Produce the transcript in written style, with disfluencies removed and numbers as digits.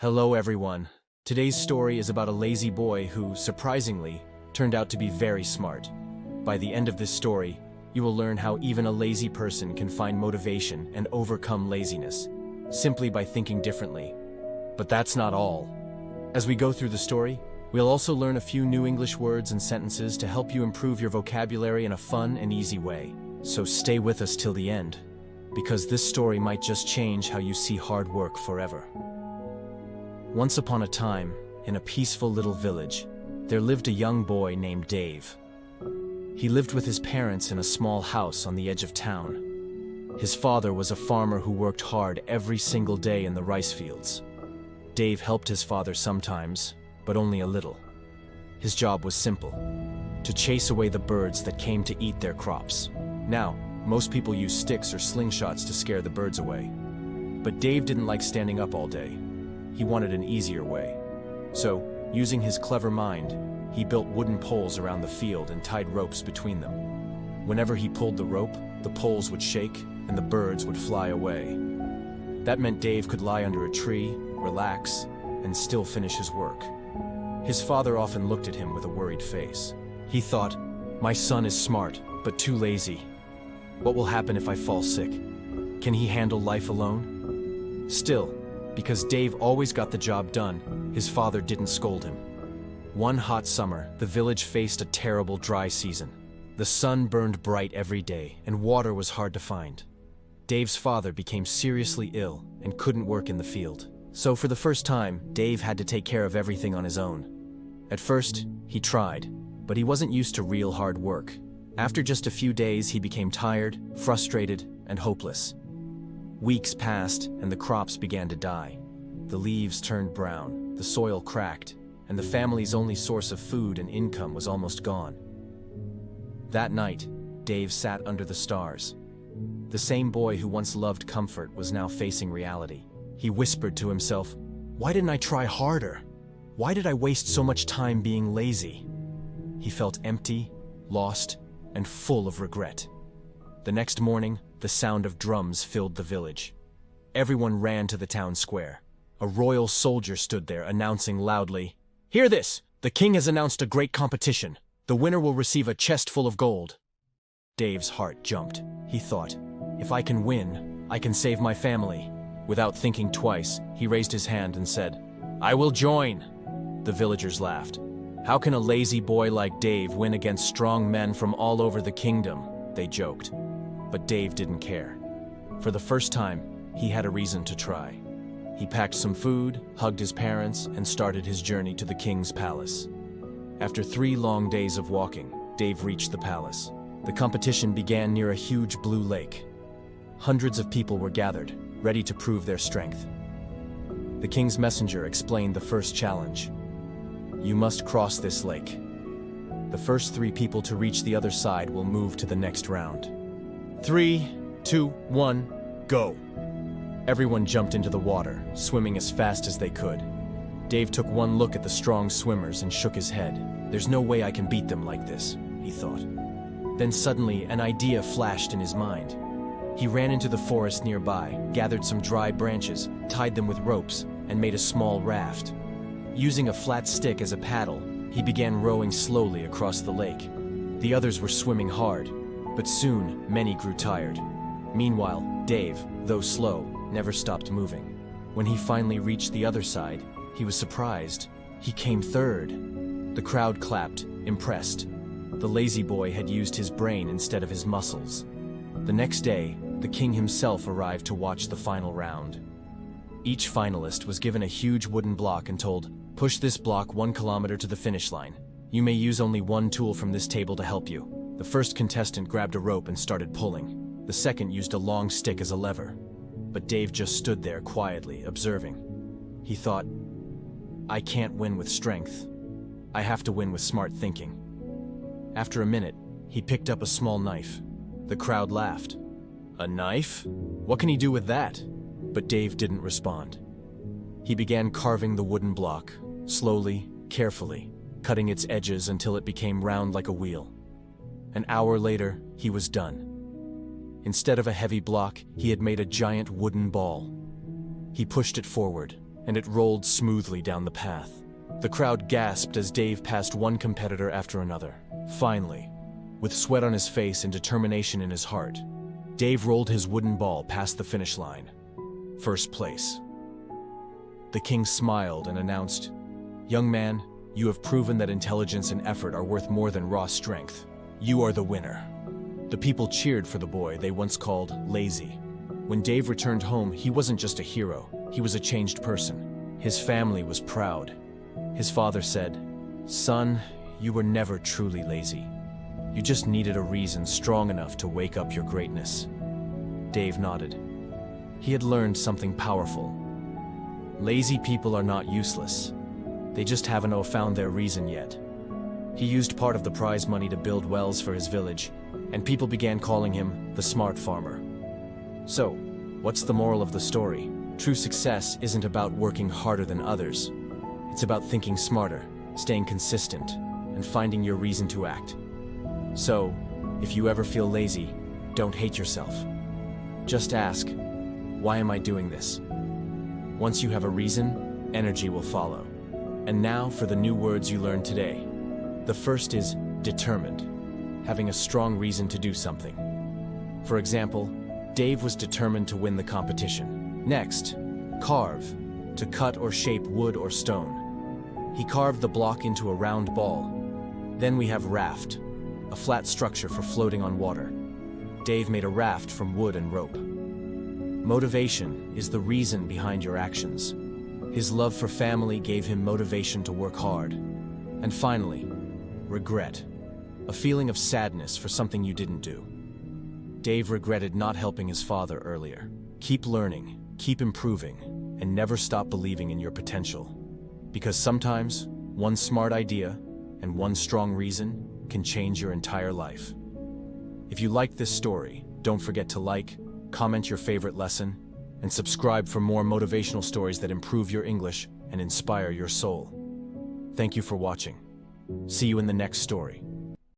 Hello everyone. Today's story is about a lazy boy who, surprisingly, turned out to be very smart. By the end of this story, you will learn how even a lazy person can find motivation and overcome laziness, simply by thinking differently. But that's not all. As we go through the story, we'll also learn a few new English words and sentences to help you improve your vocabulary in a fun and easy way. So stay with us till the end, because this story might just change how you see hard work forever. Once upon a time, in a peaceful little village, there lived a young boy named Dave. He lived with his parents in a small house on the edge of town. His father was a farmer who worked hard every single day in the rice fields. Dave helped his father sometimes, but only a little. His job was simple: to chase away the birds that came to eat their crops. Now, most people use sticks or slingshots to scare the birds away. But Dave didn't like standing up all day. He wanted an easier way. So, using his clever mind, he built wooden poles around the field and tied ropes between them. Whenever he pulled the rope, the poles would shake and the birds would fly away. That meant Dave could lie under a tree, relax, and still finish his work. His father often looked at him with a worried face. He thought, "My son is smart, but too lazy. What will happen if I fall sick? Can he handle life alone?" Still, because Dave always got the job done, his father didn't scold him. One hot summer, the village faced a terrible dry season. The sun burned bright every day, and water was hard to find. Dave's father became seriously ill and couldn't work in the field. So for the first time, Dave had to take care of everything on his own. At first, he tried, but he wasn't used to real hard work. After just a few days, he became tired, frustrated, and hopeless. Weeks passed, and the crops began to die. The leaves turned brown, the soil cracked, and the family's only source of food and income was almost gone. That night, Dave sat under the stars. The same boy who once loved comfort was now facing reality. He whispered to himself, "Why didn't I try harder? Why did I waste so much time being lazy?" He felt empty, lost, and full of regret. The next morning, the sound of drums filled the village. Everyone ran to the town square. A royal soldier stood there, announcing loudly, "Hear this! The king has announced a great competition. The winner will receive a chest full of gold." Dave's heart jumped. He thought, "If I can win, I can save my family." Without thinking twice, he raised his hand and said, "I will join." The villagers laughed. "How can a lazy boy like Dave win against strong men from all over the kingdom?" they joked. But Dave didn't care. For the first time, he had a reason to try. He packed some food, hugged his parents, and started his journey to the king's palace. After 3 long days of walking, Dave reached the palace. The competition began near a huge blue lake. Hundreds of people were gathered, ready to prove their strength. The king's messenger explained the first challenge. "You must cross this lake. The first 3 people to reach the other side will move to the next round. 3, 2, 1, go!" Everyone jumped into the water, swimming as fast as they could. Dave took one look at the strong swimmers and shook his head. "There's no way I can beat them like this," he thought. Then suddenly, an idea flashed in his mind. He ran into the forest nearby, gathered some dry branches, tied them with ropes, and made a small raft. Using a flat stick as a paddle, he began rowing slowly across the lake. The others were swimming hard, but soon many grew tired. Meanwhile, Dave, though slow, never stopped moving. When he finally reached the other side, he was surprised. He came third. The crowd clapped, impressed. The lazy boy had used his brain instead of his muscles. The next day, the king himself arrived to watch the final round. Each finalist was given a huge wooden block and told, "Push this block 1 kilometer to the finish line. You may use only one tool from this table to help you." The first contestant grabbed a rope and started pulling. The second used a long stick as a lever. But Dave just stood there quietly, observing. He thought, "I can't win with strength. I have to win with smart thinking." After a minute, he picked up a small knife. The crowd laughed. "A knife? What can he do with that?" But Dave didn't respond. He began carving the wooden block, slowly, carefully, cutting its edges until it became round like a wheel. An hour later, he was done. Instead of a heavy block, he had made a giant wooden ball. He pushed it forward, and it rolled smoothly down the path. The crowd gasped as Dave passed one competitor after another. Finally, with sweat on his face and determination in his heart, Dave rolled his wooden ball past the finish line. First place. The king smiled and announced, "Young man, you have proven that intelligence and effort are worth more than raw strength. You are the winner." The people cheered for the boy they once called lazy. When Dave returned home, he wasn't just a hero, he was a changed person. His family was proud. His father said, "Son, you were never truly lazy. You just needed a reason strong enough to wake up your greatness." Dave nodded. He had learned something powerful. Lazy people are not useless. They just haven't found their reason yet. He used part of the prize money to build wells for his village, and people began calling him the smart farmer. So, what's the moral of the story? True success isn't about working harder than others. It's about thinking smarter, staying consistent, and finding your reason to act. So, if you ever feel lazy, don't hate yourself. Just ask, why am I doing this? Once you have a reason, energy will follow. And now for the new words you learned today. The first is determined, having a strong reason to do something. For example, Dave was determined to win the competition. Next, carve, to cut or shape wood or stone. He carved the block into a round ball. Then we have raft, a flat structure for floating on water. Dave made a raft from wood and rope. Motivation is the reason behind your actions. His love for family gave him motivation to work hard. And finally, regret, a feeling of sadness for something you didn't do. Dave regretted not helping his father earlier. Keep learning, keep improving, and never stop believing in your potential. Because sometimes, one smart idea and one strong reason can change your entire life. If you liked this story, don't forget to like, comment your favorite lesson, and subscribe for more motivational stories that improve your English and inspire your soul. Thank you for watching. See you in the next story.